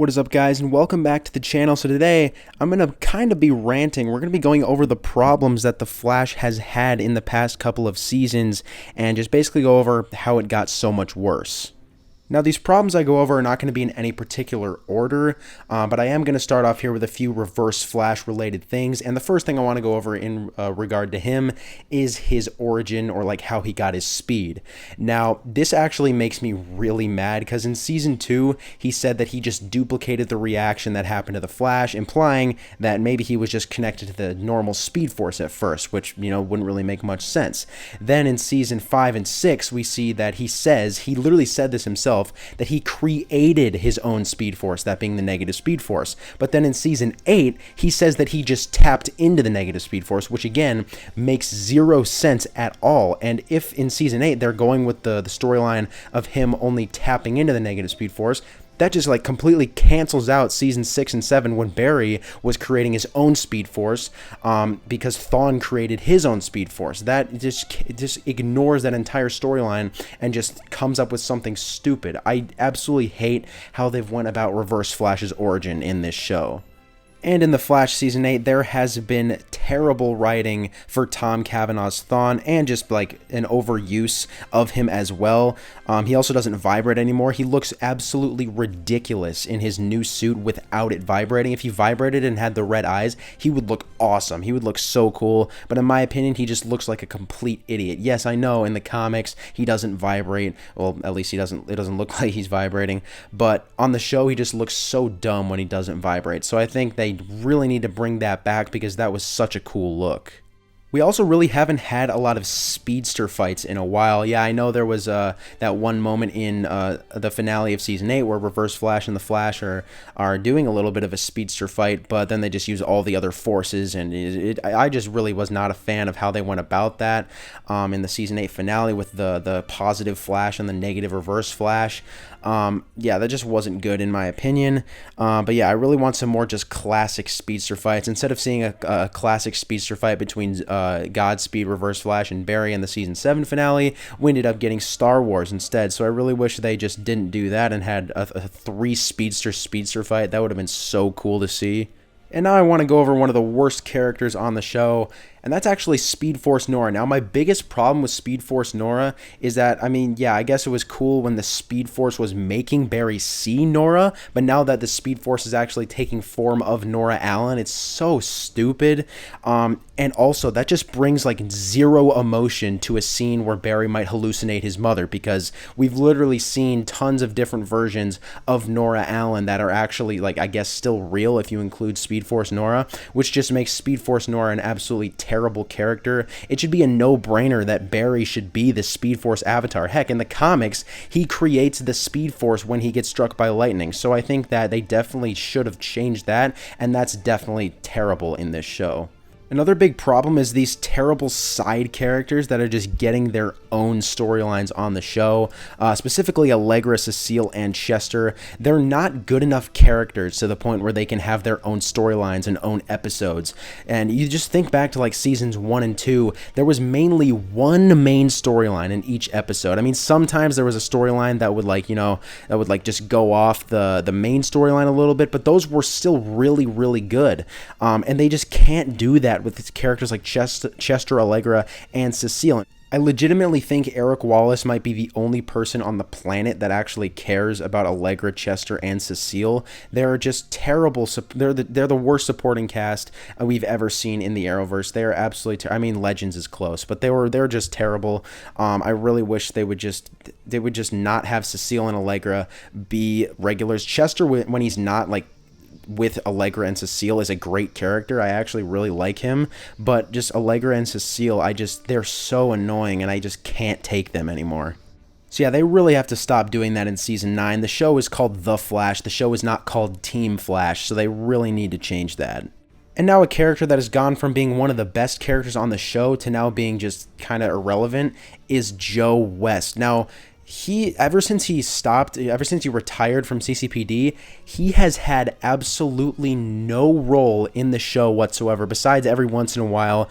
What is up, guys, and welcome back to the channel. So today I'm going to kind of be ranting. We're going to be going over the problems that the Flash has had in the past couple of seasons and just basically go over how it got so much worse. Now, these problems I go over are not going to be in any particular order, but I am going to start off here with a few Reverse Flash related things. And the first thing I want to go over in regard to him is his origin, or like how he got his speed. Now, this actually makes me really mad because in season 2, he said that he just duplicated the reaction that happened to the Flash, implying that maybe he was just connected to the normal Speed Force at first, which, wouldn't really make much sense. Then in season 5 and 6, we see that he literally said this himself, that he created his own Speed Force, that being the negative Speed Force. But then in season 8, he says that he just tapped into the negative Speed Force, which again makes zero sense at all. And if in season 8 they're going with the storyline of him only tapping into the negative Speed Force, that just like completely cancels out season 6 and 7 when Barry was creating his own Speed Force, because Thawne created his own Speed Force. That just ignores that entire storyline and just comes up with something stupid. I absolutely hate how they've went about Reverse Flash's origin in this show. And in The Flash Season 8, there has been terrible writing for Tom Cavanaugh's Thawne, and just like an overuse of him as well. He also doesn't vibrate anymore. He looks absolutely ridiculous in his new suit without it vibrating. If he vibrated and had the red eyes, he would look awesome. He would look so cool. But in my opinion, he just looks like a complete idiot. Yes, I know in the comics he doesn't vibrate. Well, at least it doesn't look like he's vibrating. But on the show, he just looks so dumb when he doesn't vibrate. So I think they really need to bring that back because that was such a cool look. We also really haven't had a lot of speedster fights in a while. Yeah, I know there was that one moment in the finale of Season 8 where Reverse Flash and the Flash are doing a little bit of a speedster fight, but then they just use all the other forces, and I just really was not a fan of how they went about that in the Season 8 finale with the positive Flash and the negative Reverse Flash. Yeah, that just wasn't good in my opinion. But yeah, I really want some more just classic speedster fights. Instead of seeing a classic speedster fight between Godspeed, Reverse Flash, and Barry in the Season 7 finale, we ended up getting Star Wars instead. So I really wish they just didn't do that and had a 3 speedster fight. That would have been so cool to see. And now I want to go over one of the worst characters on the show, and that's actually Speed Force Nora. Now, my biggest problem with Speed Force Nora is that, yeah, I guess it was cool when the Speed Force was making Barry see Nora, but now that the Speed Force is actually taking form of Nora Allen, it's so stupid. And also, that just brings like zero emotion to a scene where Barry might hallucinate his mother, because we've literally seen tons of different versions of Nora Allen that are actually, like, I guess still real if you include Speed Force Nora, which just makes Speed Force Nora an absolutely terrible character. It should be a no-brainer that Barry should be the Speed Force avatar. Heck, in the comics, he creates the Speed Force when he gets struck by lightning, so I think that they definitely should have changed that, and that's definitely terrible in this show. Another big problem is these terrible side characters that are just getting their own storylines on the show, specifically Allegra, Cecile, and Chester. They're not good enough characters to the point where they can have their own storylines and own episodes. And you just think back to like seasons 1 and 2, there was mainly one main storyline in each episode. Sometimes there was a storyline that would just go off the main storyline a little bit, but those were still really, really good. And they just can't do that with its characters like Chester, Allegra, and Cecile. I legitimately think Eric Wallace might be the only person on the planet that actually cares about Allegra, Chester, and Cecile. They're just terrible. They're the worst supporting cast we've ever seen in the Arrowverse. They're absolutely Legends is close, but they're just terrible. I really wish they would just not have Cecile and Allegra be regulars. Chester, when he's not like with Allegra and Cecile, is a great character. I actually really like him, but just Allegra and Cecile, they're so annoying and I just can't take them anymore. So yeah, they really have to stop doing that in Season 9. The show is called The Flash. The show is not called Team Flash, so they really need to change that. And now a character that has gone from being one of the best characters on the show to now being just kind of irrelevant is Joe West. Now, ever since he retired from CCPD, he has had absolutely no role in the show whatsoever, besides every once in a while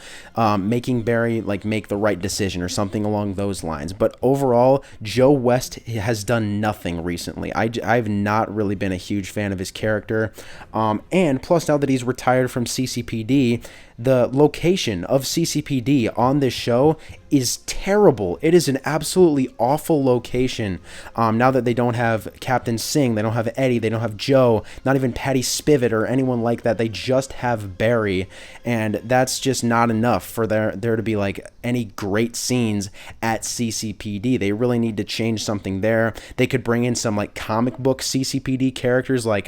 making Barry like make the right decision or something along those lines. But overall, Joe West has done nothing recently. I've not really been a huge fan of his character, and plus now that he's retired from CCPD, the location of CCPD on this show is terrible. It is an absolutely awful location. Now that they don't have Captain Singh, they don't have Eddie, they don't have Joe, not even Patty Spivot or anyone like that. They just have Barry, and that's just not enough for there to be like any great scenes at CCPD. They really need to change something there. They could bring in some like comic book CCPD characters like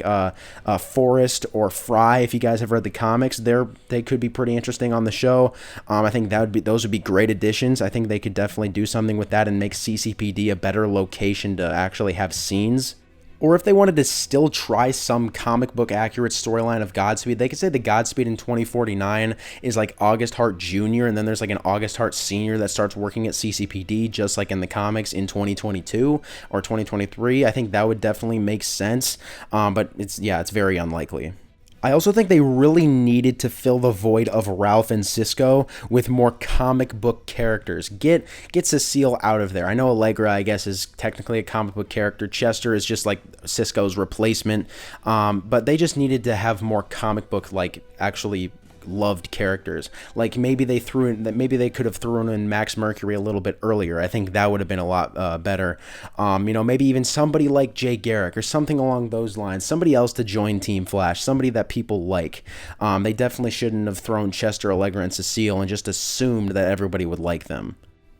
Forrest or Fry. If you guys have read the comics, they could be pretty interesting on the show. I think those would be great additions. I think they could definitely do something with that and make CCPD a better location to actually have scenes. Or if they wanted to still try some comic book accurate storyline of Godspeed, they could say the Godspeed in 2049 is like August Hart Jr. and then there's like an August Hart Sr. that starts working at CCPD just like in the comics in 2022 or 2023. I think that would definitely make sense, but it's very unlikely. I also think they really needed to fill the void of Ralph and Cisco with more comic book characters. Get Cecile out of there. I know Allegra, I guess, is technically a comic book character. Chester is just like Cisco's replacement. But they just needed to have more comic book, like, actually loved characters. Like maybe they could have thrown in Max Mercury a little bit earlier. I think that would have been a lot better. Maybe even somebody like Jay Garrick or something along those lines. Somebody else to join Team Flash. Somebody that people like. They definitely shouldn't have thrown Chester, Allegra, and Cecile and just assumed that everybody would like them.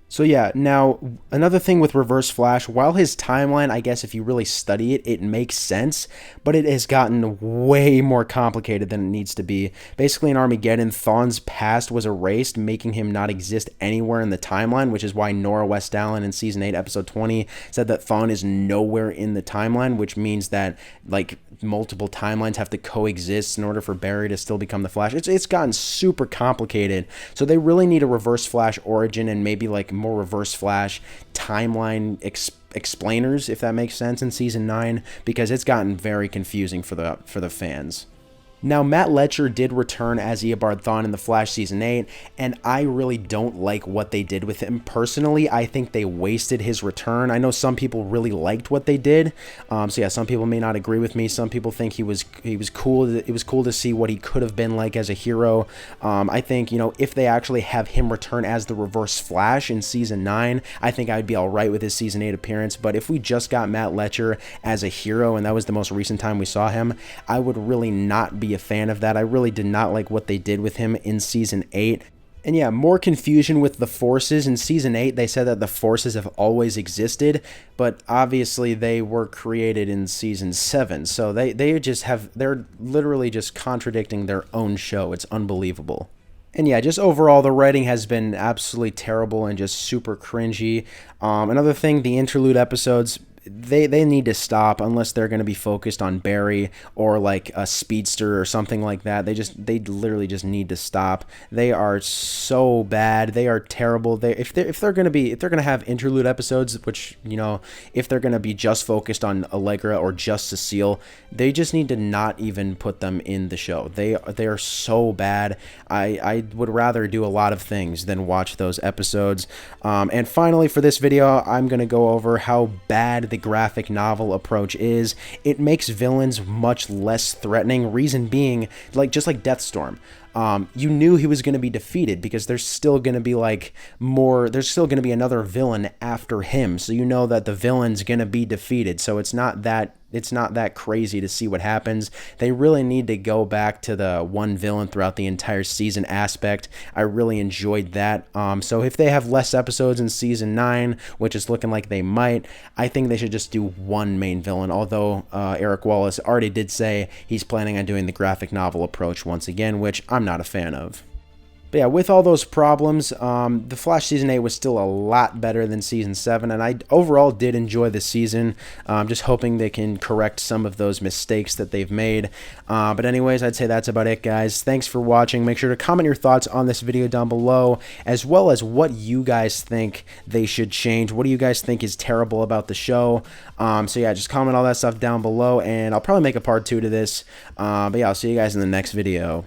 So yeah, now another thing with Reverse Flash, while his timeline, I guess if you really study it, it makes sense, but it has gotten way more complicated than it needs to be. Basically in Armageddon, Thawne's past was erased, making him not exist anywhere in the timeline, which is why Nora West Allen in Season 8, Episode 20 said that Thawne is nowhere in the timeline, which means that like multiple timelines have to coexist in order for Barry to still become the Flash. It's gotten super complicated, so they really need a Reverse Flash origin and maybe like more Reverse Flash timeline explainers, if that makes sense, in Season 9, because it's gotten very confusing for the fans. Now, Matt Letcher did return as Eobard Thawne in The Flash Season 8, and I really don't like what they did with him. Personally, I think they wasted his return. I know some people really liked what they did, so yeah, some people may not agree with me. Some people think he was cool. It was cool to see what he could have been like as a hero. I think, if they actually have him return as the Reverse Flash in Season 9, I think I'd be alright with his Season 8 appearance, but if we just got Matt Letcher as a hero, and that was the most recent time we saw him, I would really not be a fan of that. I really did not like what they did with him in Season 8. And yeah, more confusion with the forces. In Season 8, they said that the forces have always existed, but obviously they were created in Season 7. So they're literally just contradicting their own show. It's unbelievable. And yeah, just overall, the writing has been absolutely terrible and just super cringy. Another thing, the interlude episodes, they need to stop unless they're going to be focused on Barry or like a Speedster or something like that. They literally just need to stop. They are so bad. They are terrible. If they're going to have interlude episodes, which, if they're going to be just focused on Allegra or just Cecile, they just need to not even put them in the show. They are so bad. I would rather do a lot of things than watch those episodes. And finally, for this video, I'm going to go over how bad the graphic novel approach is. It makes villains much less threatening. Reason being, just like Deathstorm. You knew he was going to be defeated because there's still going to be there's still going to be another villain after him. So you know that the villain's going to be defeated. So it's not that crazy to see what happens. They really need to go back to the one villain throughout the entire season aspect. I really enjoyed that. So if they have less episodes in Season 9, which is looking like they might, I think they should just do one main villain. Although Eric Wallace already did say he's planning on doing the graphic novel approach once again, which I'm not a fan of. But yeah, with all those problems, the Flash Season 8 was still a lot better than Season 7, and I overall did enjoy the season. Just hoping they can correct some of those mistakes that they've made. But anyways, I'd say that's about it, guys. Thanks for watching. Make sure to comment your thoughts on this video down below, as well as what you guys think they should change. What do you guys think is terrible about the show? So yeah, just comment all that stuff down below, and I'll probably make a part 2 to this. But yeah, I'll see you guys in the next video.